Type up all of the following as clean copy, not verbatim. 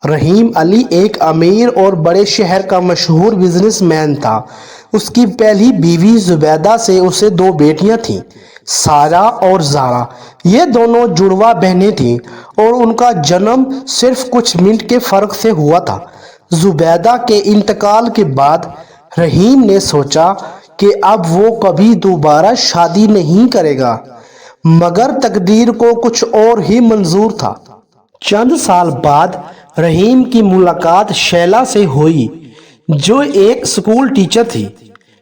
رحیم علی ایک امیر اور بڑے شہر کا مشہور بزنس مین تھا۔ اس کی پہلی بیوی زبیدہ سے اسے دو بیٹیاں تھیں، سارہ اور زارا۔ یہ دونوں جڑواں بہنیں تھیں اور ان کا جنم صرف کچھ منٹ کے فرق سے ہوا تھا۔ زبیدہ کے انتقال کے بعد رحیم نے سوچا کہ اب وہ کبھی دوبارہ شادی نہیں کرے گا، مگر تقدیر کو کچھ اور ہی منظور تھا۔ چند سال بعد رحیم کی ملاقات شیلا سے ہوئی، جو ایک اسکول ٹیچر تھی۔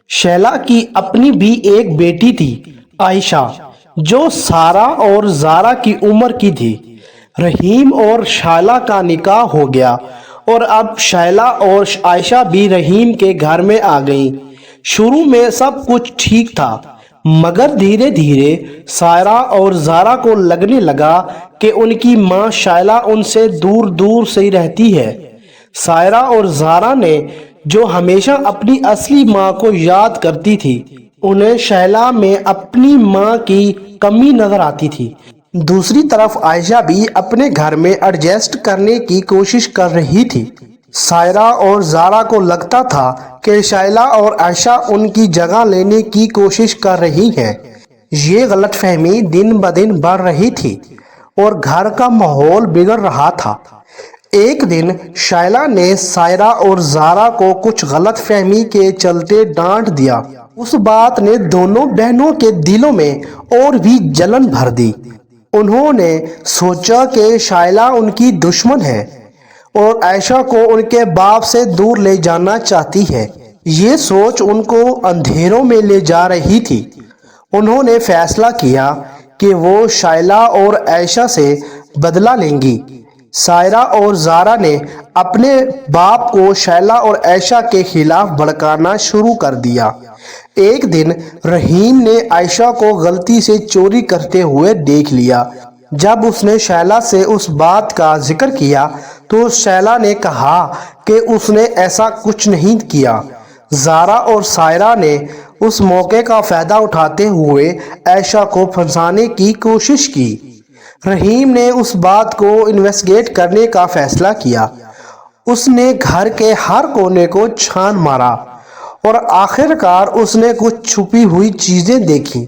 شیلا کی اپنی بھی ایک بیٹی تھی، عائشہ، جو سارہ اور زارا کی عمر کی تھی۔ رحیم اور شیلا کا نکاح ہو گیا اور اب شیلا اور عائشہ بھی رحیم کے گھر میں آ گئیں۔ شروع میں سب کچھ ٹھیک تھا، مگر دھیرے دھیرے سارہ اور زارا کو لگنے لگا کہ ان کی ماں شیلا ان سے دور دور سے رہتی ہے۔ سارہ اور زارا نے، جو ہمیشہ اپنی اصلی ماں کو یاد کرتی تھی، انہیں شیلا میں اپنی ماں کی کمی نظر آتی تھی۔ دوسری طرف عائشہ بھی اپنے گھر میں ایڈجسٹ کرنے کی کوشش کر رہی تھی۔ سارہ اور زارا کو لگتا تھا کہ شیلا اور عائشہ ان کی جگہ لینے کی کوشش کر رہی ہیں۔ یہ غلط فہمی دن بدن بڑھ رہی تھی اور گھر کا ماحول بگڑ رہا تھا۔ ایک دن شیلا نے سارہ اور زارا کو کچھ غلط فہمی کے چلتے ڈانٹ دیا۔ اس بات نے دونوں بہنوں کے دلوں میں اور بھی جلن بھر دی۔ انہوں نے سوچا کہ شیلا ان کی دشمن ہے اور عائشہ کو ان کے باپ سے دور لے جانا چاہتی ہے۔ یہ سوچ ان کو اندھیروں میں لے جا رہی تھی۔ انہوں نے فیصلہ کیا کہ وہ شیلا اور عائشہ سے بدلہ لیں گی۔ سارہ اور زارا نے اپنے باپ کو شیلا اور عائشہ کے خلاف بھڑکانا شروع کر دیا۔ ایک دن رحیم نے عائشہ کو غلطی سے چوری کرتے ہوئے دیکھ لیا۔ جب اس نے شیلا سے اس بات کا ذکر کیا تو شیلا نے کہا کہ اس نے ایسا کچھ نہیں کیا۔ زارا اور سارہ نے اس موقع کا فائدہ اٹھاتے ہوئے عائشہ کو پھنسانے کی کوشش کی۔ رحیم نے اس بات کو انویسٹیگیٹ کرنے کا فیصلہ کیا۔ اس نے گھر کے ہر کونے کو چھان مارا اور آخر کار اس نے کچھ چھپی ہوئی چیزیں دیکھی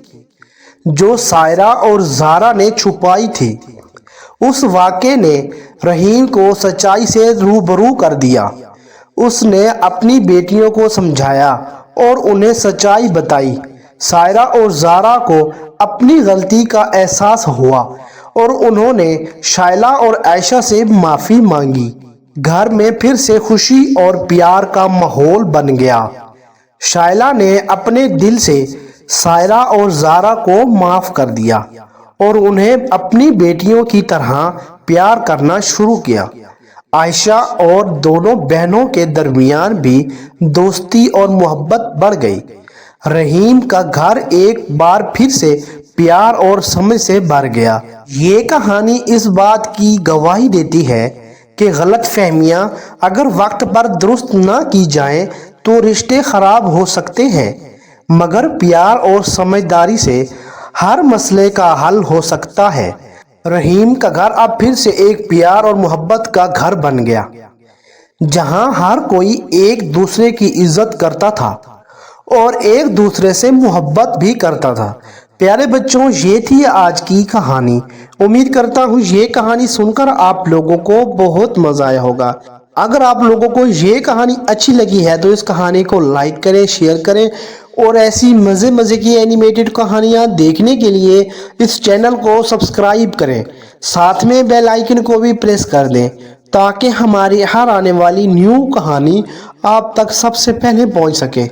جو سارہ اور زارا نے چھپائی تھی۔ اس واقعے نے رحیم کو سچائی سے روبرو کر دیا۔ اس نے اپنی بیٹیوں کو سمجھایا اور انہیں سچائی بتائی۔ سارہ اور زارا کو اپنی غلطی کا احساس ہوا اور انہوں نے شیلا اور عائشہ سے معافی مانگی۔ گھر میں پھر سے خوشی اور پیار کا ماحول بن گیا۔ شیلا نے اپنے دل سے سارہ اور زارا کو معاف کر دیا اور انہیں اپنی بیٹیوں کی طرح پیار کرنا شروع کیا۔ عائشہ اور دونوں بہنوں کے درمیان بھی دوستی اور محبت بڑھ گئی۔ رحیم کا گھر ایک بار پھر سے پیار اور سمجھ سے بھر گیا۔ یہ کہانی اس بات کی گواہی دیتی ہے کہ غلط فہمیاں اگر وقت پر درست نہ کی جائیں تو رشتے خراب ہو سکتے ہیں، مگر پیار اور سمجھداری سے ہر مسئلے کا حل ہو سکتا ہے۔ رحیم کا گھر اب پھر سے ایک پیار اور محبت کا گھر بن گیا، جہاں ہر کوئی ایک دوسرے کی عزت کرتا تھا اور ایک دوسرے سے محبت بھی کرتا تھا۔ پیارے بچوں، یہ تھی آج کی کہانی۔ امید کرتا ہوں یہ کہانی سن کر آپ لوگوں کو بہت مزہ آیا ہوگا۔ اگر آپ لوگوں کو یہ کہانی اچھی لگی ہے تو اس کہانی کو لائک کریں، شیئر کریں اور ایسی مزے کی اینیمیٹڈ کہانیاں دیکھنے کے لیے اس چینل کو سبسکرائب کریں۔ ساتھ میں بیل آئیکن کو بھی پریس کر دیں تاکہ ہماری ہر آنے والی نیو کہانی آپ تک سب سے پہلے پہنچ سکے۔